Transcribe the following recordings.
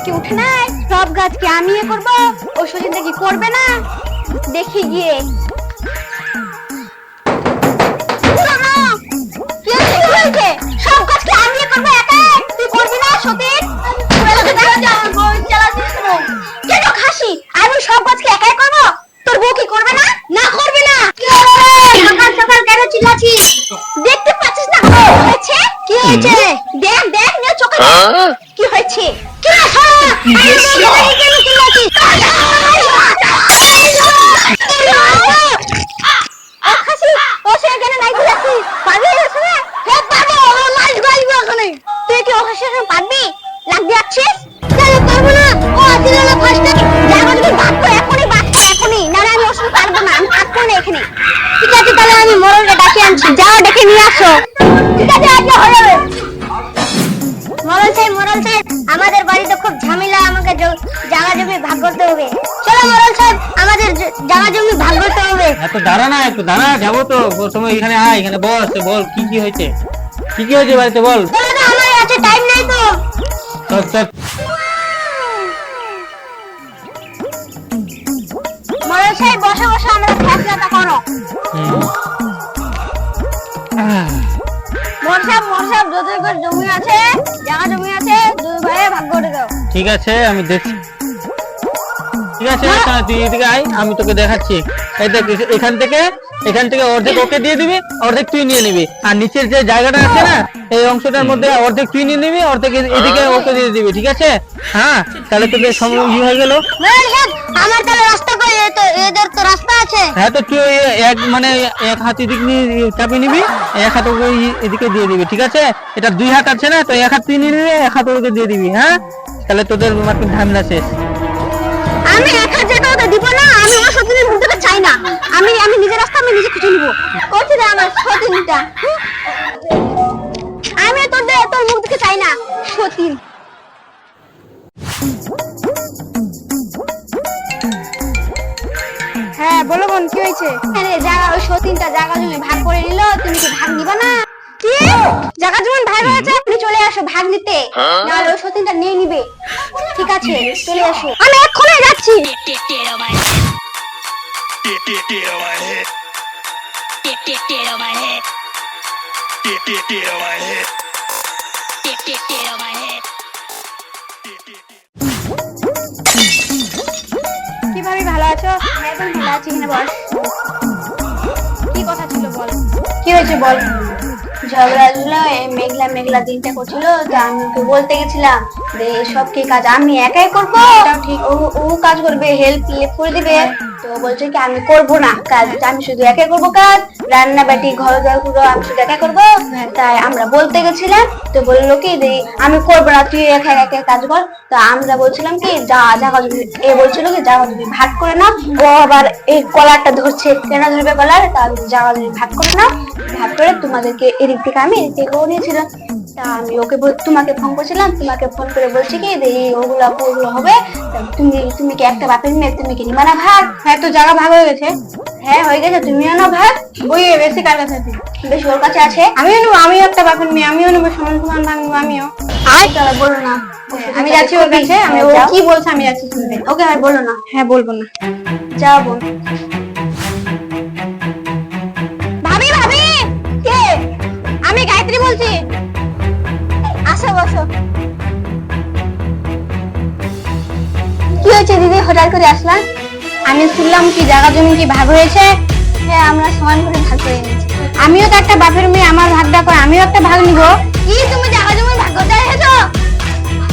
কি উঠে নাই? সব গাছ কি আমি করব? ও সজিনটা কি করবে না? দেখি গিয়ে। সব গাছ কি আমি করবো একা? তুই করবি না সতীন? কেন খাসি? আমি সব গাছকে একাই করবো? তোর বউ কি করবে না? না করবে না। সকাল সকাল কেন চিল্লাছিস? দেখতে পাচ্ছিস না কি হয়েছে? কি হয়েছে? দেখ দেখ না চোখে কি হয়েছে? কি কেন চিল্লাছিস? খাসি ও সে কেন নাই চিল্লাছিস? পারবি না? হে পারবো, ও লাইট গাইব ওখানে। তুই কি ও খাসির সঙ্গে পারবি? লাগ দিচ্ছিস? কেন পারবো না? ও আসিল না ফার্স্টে। জায়গা যদি বাদ করে এখনই বাদ করে এখনই। না না আমি ওর সঙ্গে পারবো না, আমি থাকবো না এখানে। ঠিক আছে তাহলে আমি মোরলকে ডাকে আনছি, যাও ডেকে নিয়ে আসো। ঠিক আছে আজকে হয়ে যাবে। মোরল সাহেব আমাদের বাড়িতে খুব ঝামেলা, আমাকে জায়গা জমি ভাগ করতে হবে। চলো মোরল সাহেব আমাদের জায়গা জমি ভাগ করতে হবে। একটু দাঁড়া যাবো তো। প্রথমে এখানে আয়, এখানে বস, বল কি হয়েছে, কি হয়েছে বাড়িতে বল। আমার কাছে টাইম নাই তো। চল মোরল সাহেব বসে বসে আমরা ফেসলাটা করো। মোরসাব যত করে জমি আছে, জায়গা জমি আছে, দুই ভাইয়ে ভাগ করে দাও। ঠিক আছে আমি দেখছি। ঠিক আছে তুই এদিকে আয়, আমি তোকে দেখাচ্ছি। এই দেখ এখান থেকে অর্ধেক ওকে দিয়ে দিবি, অর্ধেক তুই নিয়ে নিবি। আর নিচের যে জায়গাটা আছে না, এই অংশটার মধ্যে অর্ধেক তুই নিয়ে নিবি, অর্ধেক এদিকে ওকে দিয়ে দিবি। ঠিক আছে? হ্যাঁ তাহলে তোদের সময় হয়ে গেল। আমার তাহলে রাস্তা করে, তো এদের তো রাস্তা আছে। হ্যাঁ তো তুই এক হাত এদিক নিয়ে চাপিয়ে নিবি, এক হাত ওকে এদিকে দিয়ে দিবি। ঠিক আছে? এটা দুই হাত আছে না, তো এক হাত তুই নিয়ে নিবি, এক হাত ওকে দিয়ে দিবি। হ্যাঁ তাহলে তোদের মাত্র ঝামেলা শেষ। আমি এক হাত যেটা ওটা দিব না, আমি ওর সতীনের মুখ দেখতে চাই না। আমি নিজের রাস্তা আমি নিজে খুঁজে নিব। কোথায় রে আমার সতীনটা? আমি তোর মুখ দেখতে চাই না সতীন। হ্যাঁ বলো বোন কি হয়েছে? জায়গা ওই সতীনটা জায়গা জমি ভাগ করে নিল, তুমি কি ভাগ নিবা না? কি জায়গা জমি ভাগ হয়েছে? তুমি চলে আসো ভাগ নিতে, নাহলে ওই সতীনটা নিয়ে নিবে। ঠিক আছে চলে আসো, আমি এক্ষুনি যাচ্ছি। কি ভাবি ভালো আছো? হ্যাঁ বোন ভালো আছি। এখানে বল, কি কথা ছিল বল। কি হয়েছে বল। ঝগড়া ছিল, মেঘলা মেঘলা দিনটা করছিল, তো আমি ওকে বলতে গেছিলাম যে সব কি কাজ আমি একাই করবো, ঠিক ও কাজ করবে, হেল্প করে দিবে। তো বলছে কি আমি করবো না কাজ, আমি শুধু একাই করবো কাজ, রান্না বাটি ঘর পুরো আমি শুধু একাই করবো। তাই আমরা বলতে গেছিলাম, তো বললো কি যে আমি করবো না, তুই একা একা কাজ কর। তো আমরা বলছিলাম কি জায়গা জমি, এ বলছিল কি জায়গা জমি ভাগ করে না। ও আবার এই কলারটা ধরছে, কেন ধরবে কলার? তাহলে জায়গা জমি ভাগ করে না, ভাগ করে তোমাদেরকে এদিক থেকে আমি এদিক থেকে ও নিয়েছিলাম। তা আমি ওকে তোমাকে ফোন করছিলাম, তোমাকে ফোন করে বলছি কি যে ওগুলো হবে, তুমি কি একটা বাপের মেয়ে, তুমি কি নিবা না ভাগ? হ্যাঁ তো জায়গা ভাগ হয়ে গেছে। হ্যাঁ হয়ে গেছে, তুমিও না ভাগ। ওই বেশি কার কাছে আছে? বেশি ওর কাছে আছে। আমিও নেবো, আমিও একটা বাপের মেয়ে, আমিও নেবো, সমান সমান ভাগ নেবো আমিও। আয় তাহলে বলো না, আমি যাচ্ছি ওর কাছে, আমি ও কি বলছে আমি যাচ্ছি শুনতে। ওকে আর বলো না। হ্যাঁ বলবো না। যাও বোন। ভাবি ভাবি কে? আমি গায়ত্রী বলছি। আসো বসো। কি হয়েছে দিদি হঠাৎ করে আসলাম? আমি শুনলাম কি জায়গা জমি কি ভাগ হয়েছে। হ্যাঁ আমরা সমান করে ভাগ করে নিয়েছি। আমিও তো একটা বাপের মেয়ে, আমার ভাগটা করে আমিও একটা ভাগ নিব। কি তুমি জায়গা জমি ভাগ করতে এসেছো?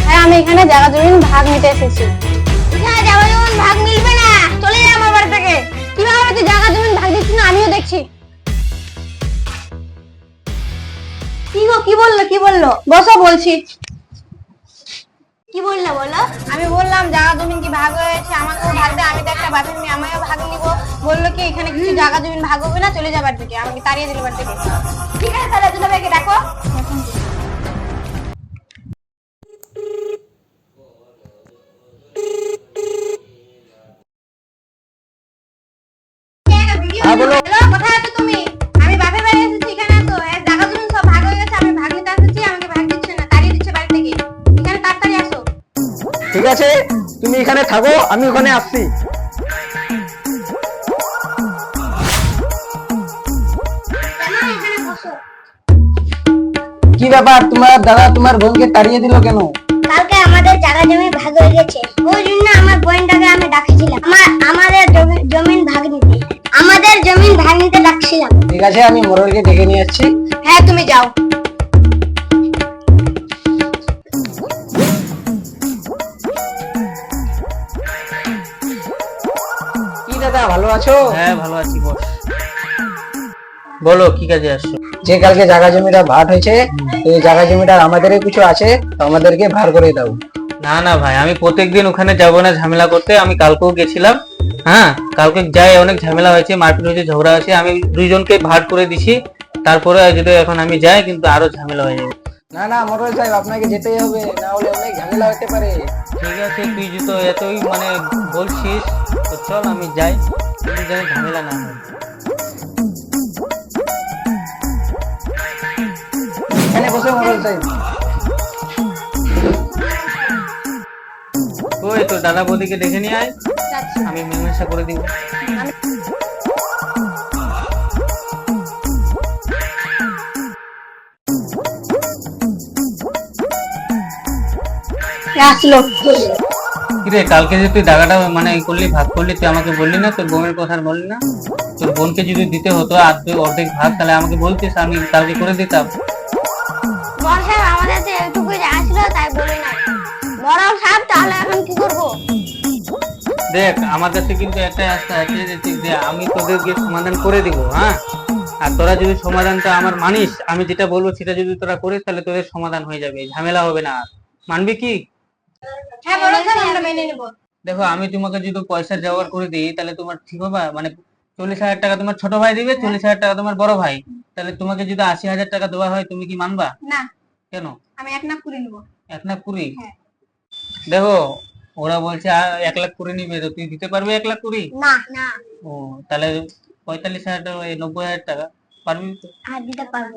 হ্যাঁ আমি এখানে জায়গা জমি ভাগ নিতে এসেছি। এখানে জায়গা জমি ভাগ মিলবে না, চলে যা আমার বাড়ি থেকে। কিভাবে তুই জায়গা জমি ভাগ দিচ্ছিস না আমিও দেখছি। কি বললো বসো বলছি। কি বললো বলো? আমি বললাম জায়গা জমি কি ভাগ হয়েছে, আমাকেও ভাগ দে, আমি তো একটা বাপের মেয়ে, আমিও ভাগ নিব। বললো কি এখানে কিছু জায়গা জমি ভাগ হবে না, চলে যাবার থেকে, আমাকে তাড়িয়ে দিল বাড়ি থেকে। ঠিক আছে তাহলে দুলাভাইকে ডাকো। হ্যাঁ বলো। কোথায় আছো তুমি? আমি বাপের বাড়ি এসেছি, এখানে আছো। জায়গা জমি সব ভাগ হয়ে গেছে, আমি ভাগ নিতে আসছি, আমাকে ভাগ দিচ্ছে না, তাড়িয়ে দিচ্ছে বাড়ি থেকে। এখানে তাড়াতাড়ি আসো। ঠিক আছে, তুমি এখানে থাকো, আমি ওখানে আসছি। কি ব্যাপার, তোমার দাদা তোমার বোনকে তাড়িয়ে দিল কেন? কালকে আমাদের জায়গা জমি ভাগ হয়ে গেছে, ওই জন্য আমার বোনটাকে আমি ডাকছিলাম আমাদের জমিন ভাগ নিতে, ডাকছিলাম। ঠিক আছে, আমি মোড়লকে ডেকে নিয়ে যাচ্ছি। হ্যাঁ তুমি যাও। কি দাদা, ভালো আছো? হ্যাঁ ভালো আছি বস। বলো কি কাজে আসছো? যে কালকে জায়গা জমিটা ভাগ হয়েছে, এই জায়গা জমিটা আমাদেরই কিছু আছে, তো আমাদেরকে ভাগ করে দাও। না না ভাই, আমি প্রত্যেকদিন ওখানে যাবো না ঝামেলা করতে। আমি কালকেও গেছিলাম, হ্যাঁ কালকে যাই, অনেক ঝামেলা হয়েছে, মারপিট হয়েছে, ঝগড়া হয়েছে, আমি দুইজনকে ভাগ করে দিছি। তারপরে যদি এখন আমি যাই কিন্তু আরো ঝামেলা হয়ে যাবে। না না মোড়ল সাহেব, আপনাকে যেতেই হবে, না হলে অনেক ঝামেলা হতে পারে। ঠিক আছে, তুই তো এতই মানে বলছিস, তো চল আমি যাই, কিন্তু যেন ঝামেলা না হয়। এখানে বসে মোড়ল সাহেব। ওই তো দাদা বৌদিকে দেখে নিয়ে আয়, আমি মীমাংসা করে দিব। আসলো। কিরে কালকে যে তুই টাকাটা মানে করলি, ভাগ করলি, তুই আমাকে বললি না? তোর বোনের কথা আর বললি না? তোর বোনকে যদি দিতে হতো আর তুই অর্ধেক ভাগ, তাহলে আমাকে বলতিস, আমি কালকে করে দিতাম। বড় সাহেব আমাদের তো একটুকুই আসলো, তাই বলি না। বড় সাহেব তাহলে এখন কি করবো? দেখ আমার কাছে কিন্তু একটা রাস্তা আছে, যে তুই দে, আমি তোদেরকে সমাধান করে দিব, হ্যাঁ। আর তোরা যদি সমাধানটা আমার মানিস, আমি যেটা বলবো সেটা যদি তোরা করিস, তাহলে তোদের সমাধান হয়ে যাবে, ঝামেলা হবে না আর। মানবি কি? হ্যাঁ বড় সাহেব, আমরা মেনে নেব। দেখো আমি তোমাকে যদি পয়সা জোগাড় করে দিই, তাহলে তোমার ঠিক হবে? মানে 40,000 টাকা তোমার ছোট ভাই দিবে, 40,000 টাকা তোমার বড় ভাই, তাহলে তোমাকে যদি 80,000 টাকা দেওয়া হয়, তুমি কি মানবা? না। কেন? আমি 1 লাখ করে নেব। 1,20,000? হ্যাঁ। দেখো ওরা বলছে 1,00,000 করে নিবে, তো তুই দিতে পারবি 1,20,000? না না। ও তাহলে 45,000 টাকা, 90,000 টাকা পারবি তো? আর দিতে পারবো।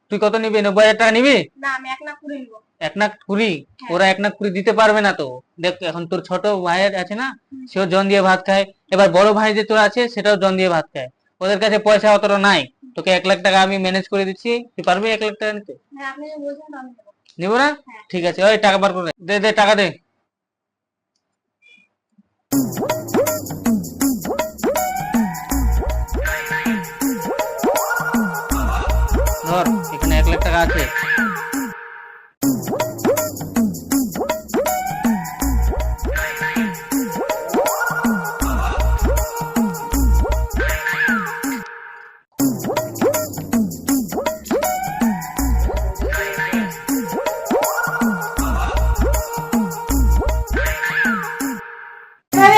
তুই কত নিবি? 90,000 টাকা নিবি? না, আমি 1 লাখ করে নেব। 1,20,000? ওরা 1,20,000 দিতে পারবে না তো। দেখ এখন তোর ছোট ভাই আছে না, সেও জন দিয়ে ভাত খায়, এবার বড় ভাই যে তোর আছে সেটাও জন দিয়ে ভাত খায়, ওদের কাছে পয়সা অতটা নাই। তোকে 1,00,000 টাকা আমি ম্যানেজ করে দিচ্ছি, তুই পারবি 1,00,000 টাকা নিতে? হ্যাঁ আপনি যে বলছেন আমি নেব। নিবো না? ঠিক আছে, ওই টাকা বার করে দে, দে টাকা দে। ধর এখানে 1,00,000 টাকা আছে।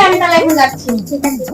আমি তাহলে এখন যাচ্ছি। ঠিক আছে।